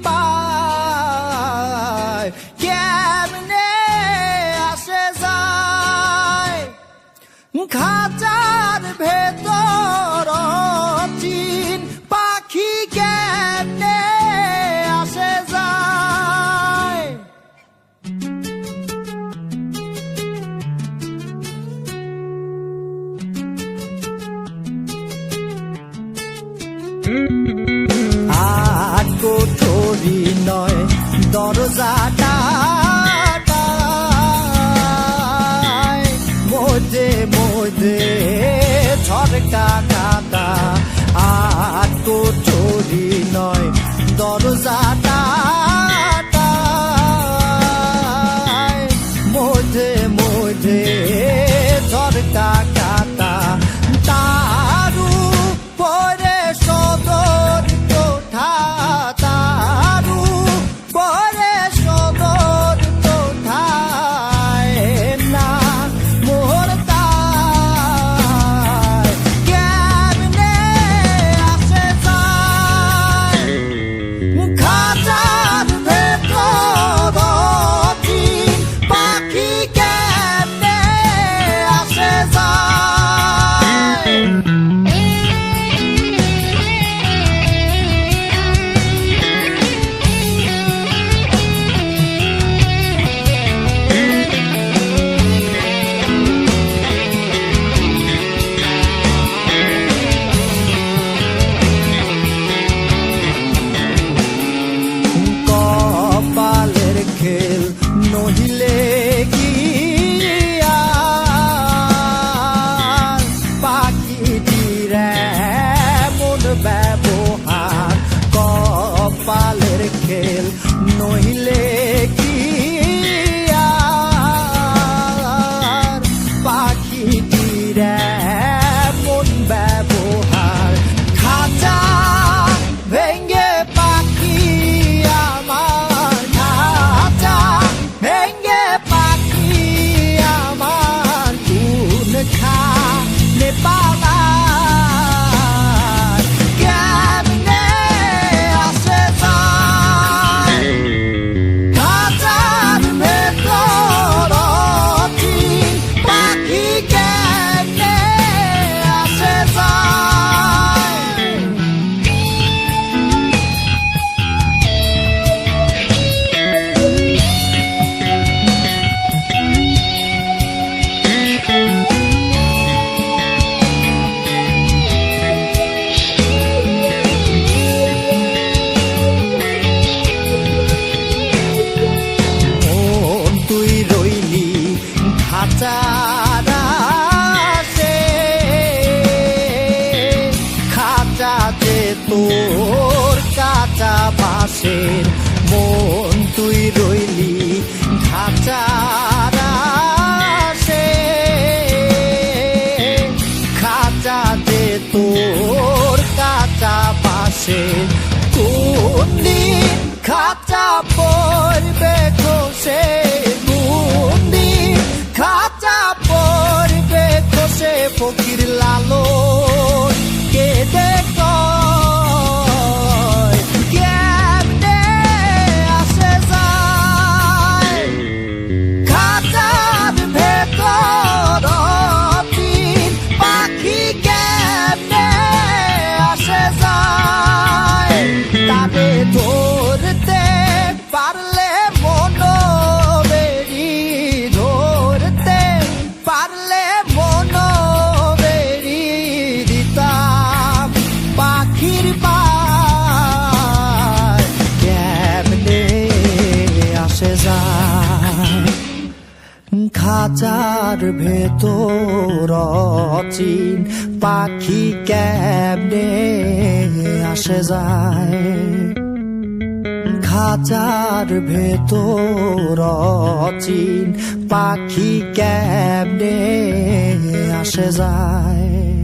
পায় কেমনে আসে যায় খাঁচার ভেতর চিন পাখি কেমনে আসে যায় আট কোঠরি নয় দরজাটা মধ্যে মধ্যে ঝরকা কাটা আট কোঠরি নয় দরজাটা মধ্যে মধ্যে ঝরকা কাটা তারু পরে সদর কোঠা তারু পরে সদর কোঠায় না মোর তাই কেমনে আসে যায় খাঁচার ভেতর পাখি কেমনে আসে যায় কপালের খেল নহিলে কি পাখিটির এমন ব্যবহার কপালের খেল নহিলে কি পাখিটির এমন ব্যবহার খাঁচা ভেঙ্গে পাখি আমার খাঁচা ভেঙ্গে পাখি আমার কোন খানে পালায় কেমনে আসে যায় খাঁচার ভেতর পাখি কেমনে আসে যায় তুই রইলি খাঁচার আশে খাঁচাতে তোর কাঁচা বাঁশের মন তুই রইলি খাঁচার আশে খাঁচাতে তোর কাঁচা বাঁশের কোন দিন খাঁচা পড়বে খসে খাঁচা পড়বে খসে ফকির লালন কেঁদে কয় কেমনে আসে যায় খাঁচার ভেতর পাখি কেমনে আসে যায় তারে ধরতে পারলে মনো বেরি ধরতে পারলে মনো বেরি দিতাম পাখির পায় কেমনে আসে যায় খাঁচার ভেতর চিন পাখি কেমনে আসে যায় খাঁচার ভেতর চিন পাখি কেমনে আসে যায়।